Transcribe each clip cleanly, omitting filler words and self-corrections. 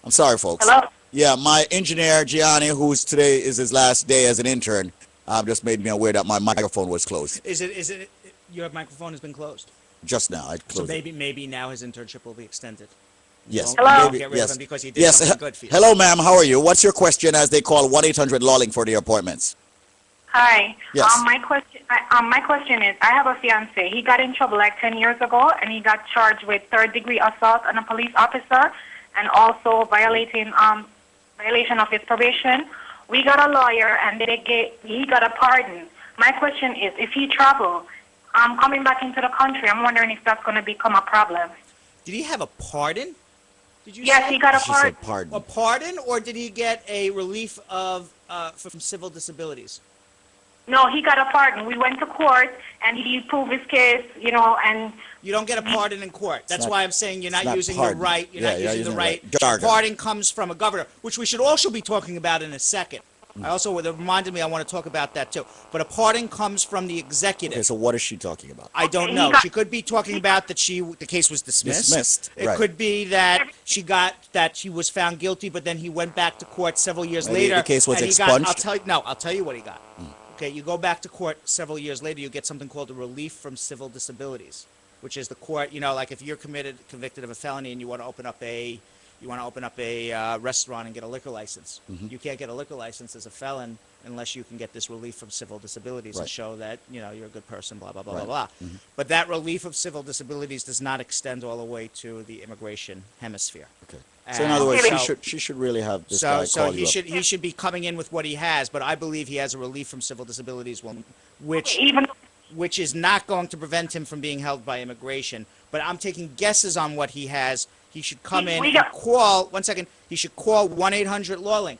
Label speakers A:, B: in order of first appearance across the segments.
A: I'm sorry, folks.
B: Hello?
A: Yeah, my engineer, Gianni, who's today is his last day as an intern, just made me aware that my microphone was closed.
C: Is it your microphone has been closed?
A: Just now, I
C: So
A: closed it.
C: maybe now his internship will be extended.
A: Yes.
B: Hello?
A: Maybe,
C: Get rid of
A: yes.
C: him because he did
A: Yes.
C: something good for you.
A: Hello, ma'am. How are you? What's your question as they call 1-800-LAWLING for the appointments?
B: Hi.
A: Yes.
B: My question is, I have a fiance. He got in trouble like 10 years ago, and he got charged with third-degree assault on a police officer, and also violation of his probation. We got a lawyer, and he got a pardon. My question is, if he travel, coming back into the country, I'm wondering if that's going to become a problem.
C: Did he have a pardon? Did you
B: Yes,
C: say?
B: he got a
A: She
B: pardon.
A: said pardon.
C: A pardon, or did he get a relief of from civil disabilities?
B: No, he got a pardon. We went to court, and he proved his case, and...
C: You don't get a pardon in court. That's
A: not-
C: why I'm saying you're not
A: not
C: using
A: pardon.
C: the right. You're
A: Yeah,
C: not
A: you're
C: using the
A: using
C: right.
A: the jargon.
C: Pardon comes from a governor, which we should also be talking about in a second. I also, it reminded me, I want to talk about that too. But a pardon comes from the executive.
A: Okay, so what is she talking about?
C: I don't
B: Okay,
C: know.
B: he got-
C: She could be talking about that the case was dismissed.
A: Dismissed,
C: It
A: right.
C: could be that she was found guilty, but then he went back to court several years
A: Maybe
C: later.
A: the case was
C: and he
A: expunged?
C: I'll tell you what he got. Okay, you go back to court several years later, you get something called a relief from civil disabilities, which is the court, like if you're convicted of a felony and you want to open up a restaurant and get a liquor license. You can't get a liquor license as a felon unless you can get this relief from civil disabilities and
A: Right.
C: show that you're a good person, blah blah blah
A: Right.
C: blah blah. But that relief of civil disabilities does not extend all the way to the immigration hemisphere.
A: Okay. So in other words,
B: Okay.
A: she should really have this
C: So
A: guy
C: so
A: call
C: he
A: you up.
C: should be coming in with what he has, but I believe he has a relief from civil disabilities, which
B: Even
C: is not going to prevent him from being held by immigration. But I'm taking guesses on what he has. He should come in
B: We
C: and
B: got-
C: call, one second, he should call 1-800-LAWLING,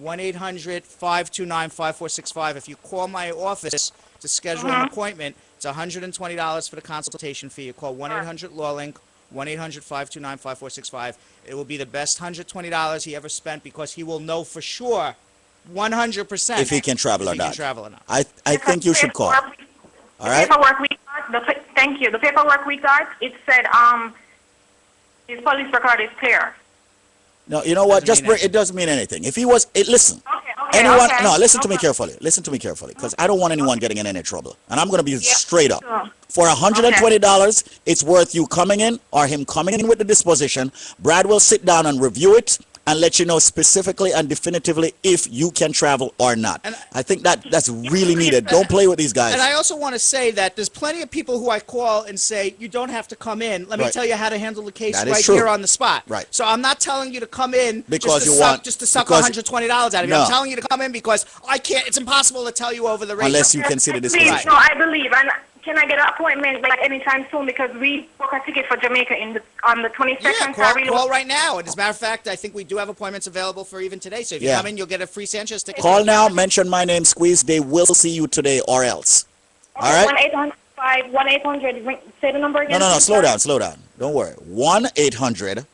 C: 1-800-529-5465. If you call my office to schedule an appointment, it's $120 for the consultation fee. You call 1-800-LAWLING, 1-800-529-5465. It will be the best $120 he ever spent because he will know for sure, 100%,
A: If he can travel or
C: if he can
A: not.
C: travel or not.
A: I think you should call. All right?
B: Thank you. The paperwork we got, it said his police record is clear.
A: No, you know what?
C: Doesn't mean
A: It doesn't mean anything. If he was, listen.
B: Okay.
A: No, listen to me carefully. Listen to me carefully, because I don't want anyone getting in any trouble. And I'm going to be straight up.
B: Sure.
A: For $120, it's worth you coming in or him coming in with the disposition. Brad will sit down and review it and let you know specifically and definitively if you can travel or not.
C: And
A: I think that's really needed. Don't play with these guys.
C: And I also want to say that there's plenty of people who I call and say, you don't have to come in. Let me
A: Right.
C: tell you how to handle the case
A: That is
C: right
A: true.
C: here on the spot.
A: Right.
C: So I'm not telling you to come in
A: Because you
C: just to suck
A: because-
C: $120 out of you.
A: No.
C: I'm telling you to come in because I can't. It's impossible to tell you over the radio.
A: Unless you consider this
B: Please,
A: position.
B: no, I believe. And can I get an appointment like anytime soon? Because we booked a ticket for Jamaica on the 22nd.
C: Yeah,
B: so I really
C: call right now. And as a matter of fact, I think we do have appointments available for even today. So if you
A: Yeah.
C: come in, you'll get a free Sanchez ticket.
A: Call now, mention my name, Squeeze. They will see you today or else. All right?
B: 1-800, say the number again.
A: No,
B: please,
A: slow
B: sir.
A: down. Don't worry. 1-800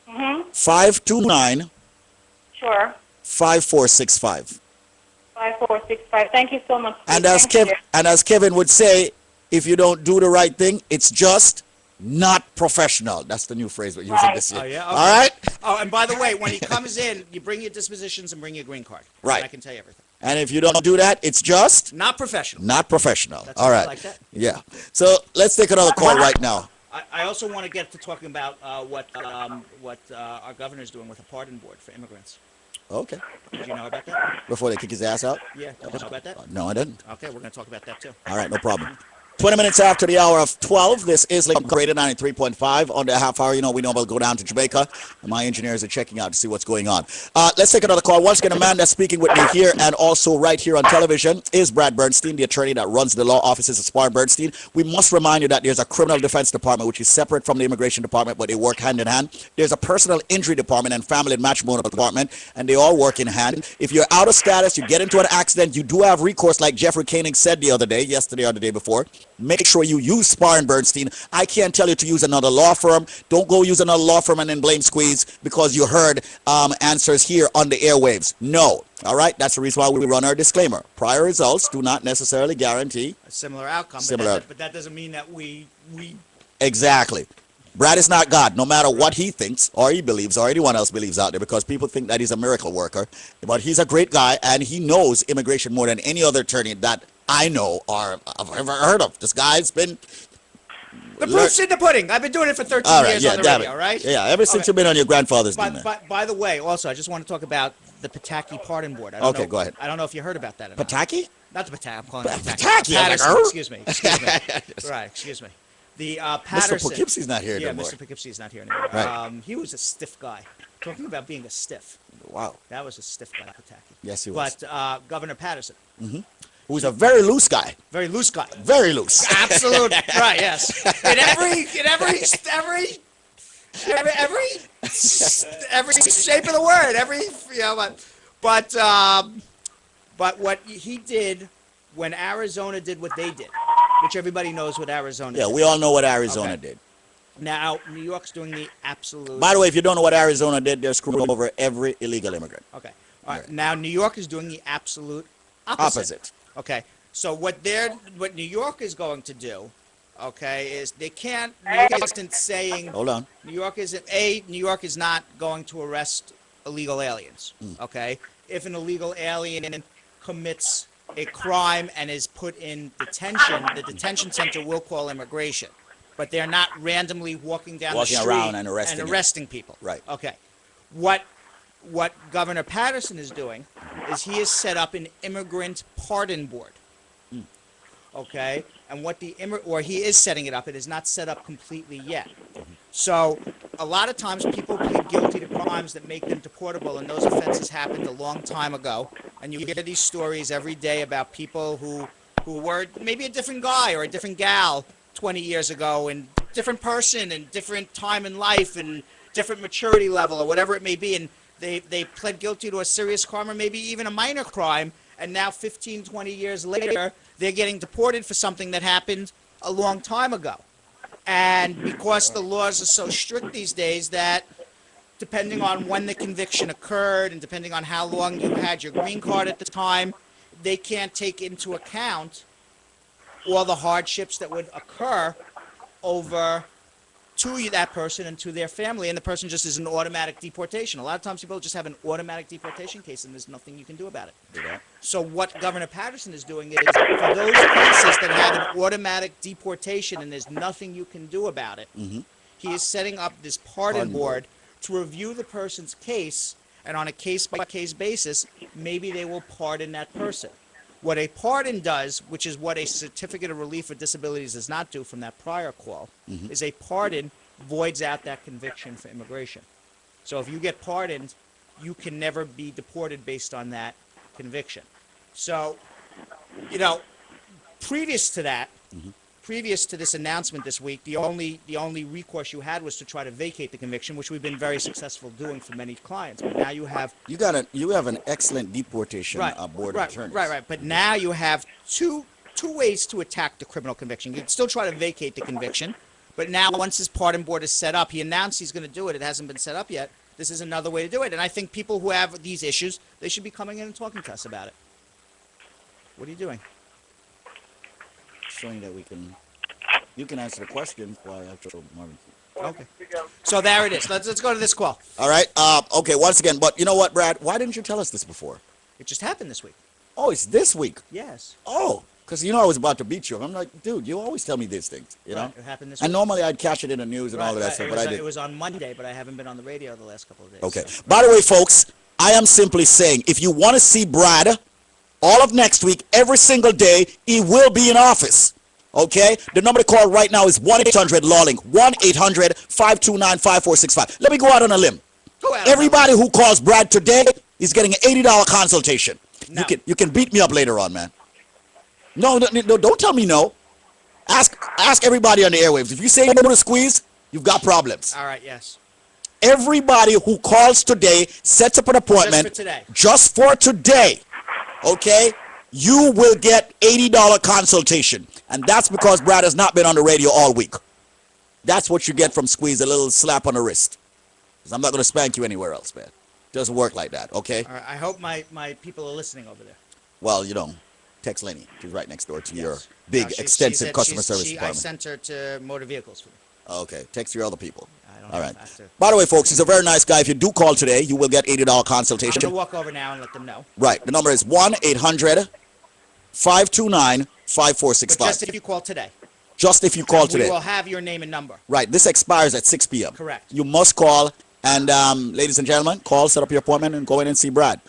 B: Mm-hmm.
A: 529
B: Sure.
A: 5465.
B: 5465. Thank you so much.
A: And
B: Thank
A: as
B: you.
A: Kevin would say, if you don't do the right thing, it's just not professional. That's the new phrase we're using
B: Right.
A: this year.
C: Oh, yeah?
A: All right?
C: Oh, and by the way, when he comes in, you bring your dispositions and bring your green card.
A: Right.
C: And I can tell you everything.
A: And if you don't do that, it's just
C: Not professional.
A: not professional.
C: That's
A: All
C: it,
A: right.
C: like that.
A: Yeah. So let's take another call right now.
C: I also want to get to talking about what our governor's doing with a pardon board for immigrants.
A: Okay.
C: Did you know about that?
A: Before they kick his ass out?
C: Yeah, did you know about that?
A: No, I didn't.
C: Okay, we're going to talk about that too.
A: All right, no problem. 20 minutes after the hour of 12, this is Lincoln Rated 93.5. On the half hour, we know we'll go down to Jamaica. And my engineers are checking out to see what's going on. Let's take another call. Once again, a man that's speaking with me here and also right here on television is Brad Bernstein, the attorney that runs the law offices of Spar Bernstein. We must remind you that there's a criminal defense department, which is separate from the immigration department, but they work hand in hand. There's a personal injury department and family and matrimonial department, and they all work in hand. If you're out of status, you get into an accident, you do have recourse, like Jeffrey Koenig said the other day, yesterday or the day before. Make sure you use Spar and Bernstein. I can't tell you to use another law firm. Don't go use another law firm and then blame Squeeze because you heard answers here on the airwaves. No. All right? That's the reason why we run our disclaimer. Prior results do not necessarily guarantee
C: A similar outcome.
A: Similar.
C: But that doesn't mean that we
A: exactly. Brad is not God, no matter what he thinks or he believes or anyone else believes out there, because people think that he's a miracle worker. But he's a great guy, and he knows immigration more than any other attorney that I know or I've ever heard of. This guy's been.
C: The proof's in the pudding. I've been doing it for 13
A: All right,
C: years
A: yeah,
C: on the
A: damn
C: radio,
A: it.
C: right?
A: Yeah, ever since you've been on your grandfather's knee, man.
C: By the way, also, I just want to talk about the Pataki Pardon Board. I don't
A: Okay,
C: know,
A: go ahead.
C: I don't know if you heard about that or not.
A: Pataki?
C: Not the Pataki. I'm calling it
A: Pataki, I was like,
C: Paterson.
A: "Oh."
C: Excuse me. Right, excuse me. The Paterson.
A: Mr. Poughkeepsie's not here
C: Yeah,
A: anymore.
C: Mr. Poughkeepsie's not here anymore.
A: Right.
C: He was a stiff guy. Talking about being a stiff.
A: Wow.
C: That was a stiff guy, Pataki.
A: Yes, he was.
C: But Governor Paterson.
A: Who's a very loose guy.
C: Very loose guy.
A: Very loose.
C: Absolute. Right, yes. In every shape of the word, but what he did when Arizona did what they did, which everybody knows what Arizona
A: Yeah,
C: did.
A: we all know what Arizona
C: Okay.
A: did.
C: Now, New York's doing the absolute.
A: By the way, if you don't know what Arizona did, they're screwing over every illegal immigrant.
C: Okay. All right. Now, New York is doing the absolute
A: Opposite.
C: Okay. So what New York is going to do, okay, is they can't. New York isn't saying.
A: Hold on.
C: New York is not going to arrest illegal aliens. Okay. If an illegal alien commits a crime and is put in detention, the detention center will call immigration. But they're not randomly walking down the street
A: around and arresting
C: people.
A: Right.
C: Okay. What Governor Paterson is doing is he has set up an immigrant pardon board. Okay? And he is setting it up. It is not set up completely yet. So a lot of times people plead guilty to crimes that make them deportable, and those offenses happened a long time ago. And you hear these stories every day about people who were maybe a different guy or a different gal 20 years ago, and different person and different time in life and different maturity level or whatever it may be, and they pled guilty to a serious crime or maybe even a minor crime, and now 15, 20 years later, they're getting deported for something that happened a long time ago. And because the laws are so strict these days that depending on when the conviction occurred and depending on how long you had your green card at the time, they can't take into account all the hardships that would occur over to that person and to their family, and the person just is an automatic deportation. A lot of times people just have an automatic deportation case and there's nothing you can do about it. So what Governor Paterson is doing is, for those cases that have an automatic deportation and there's nothing you can do about it, he is setting up this pardon board to review the person's case, and on a case-by-case basis, maybe they will pardon that person. What a pardon does, which is what a certificate of relief for disabilities does not do from that prior call, is a pardon voids out that conviction for immigration. So if you get pardoned, you can never be deported based on that conviction. So, previous to that, previous to this announcement this week, the only recourse you had was to try to vacate the conviction, which we've been very successful doing for many clients. But now you have
A: you have an excellent deportation board of attorneys.
C: Right. But now you have two ways to attack the criminal conviction. You can still try to vacate the conviction, but now once his pardon board is set up, he announced he's going to do it. It hasn't been set up yet. This is another way to do it. And I think people who have these issues, they should be coming in and talking to us about it. What are you doing?
A: Showing that you can answer the question while I show Marvin.
C: Okay. So there it is. Let's go to this call.
A: All right. Okay. Once again, but you know what, Brad? Why didn't you tell us this before?
C: It just happened this week.
A: Oh, it's this week.
C: Yes.
A: Oh, because I was about to beat you. I'm like, dude, you always tell me these things, you know?
C: It happened this
A: And
C: week.
A: normally I'd catch it in the news and all of that stuff, but I didn't.
C: It was on Monday, but I haven't been on the radio the last couple of days.
A: Okay.
C: So.
A: By the way, folks, I am simply saying, if you want to see Brad all of next week, every single day, he will be in office. Okay? The number to call right now is 1-800-LAWLINK, 1-800-529-5465. Let me go out on a limb. Everybody who calls Brad today is getting an $80 consultation.
C: No.
A: You can beat me up later on, man. No, don't tell me no. Ask everybody on the airwaves. If you say no to Squeeze, you've got problems.
C: All right, yes.
A: Everybody who calls today sets up an appointment just for today. Okay? You will get $80 consultation. And that's because Brad has not been on the radio all week. That's what you get from Squeeze, a little slap on the wrist. Because I'm not going to spank you anywhere else, man. Doesn't work like that, okay?
C: All right, I hope my people are listening over there.
A: Well, text Lenny. She's right next door to your big, extensive customer service department.
C: I sent her to motor vehicles for me.
A: Okay, text your other people.
C: I don't
A: All
C: know
A: right.
C: if I have to.
A: By the way, folks, he's a very nice guy. If you do call today, you will get $80
C: I'm
A: consultation.
C: gonna walk over now and let them know.
A: Right. The number is 1-800-529-5465.
C: But just if you call today,
A: Just if you call
C: we
A: today.
C: will have your name and number.
A: Right. This expires at 6 p.m.
C: Correct.
A: You must call. And ladies and gentlemen, call, set up your appointment, and go in and see Brad.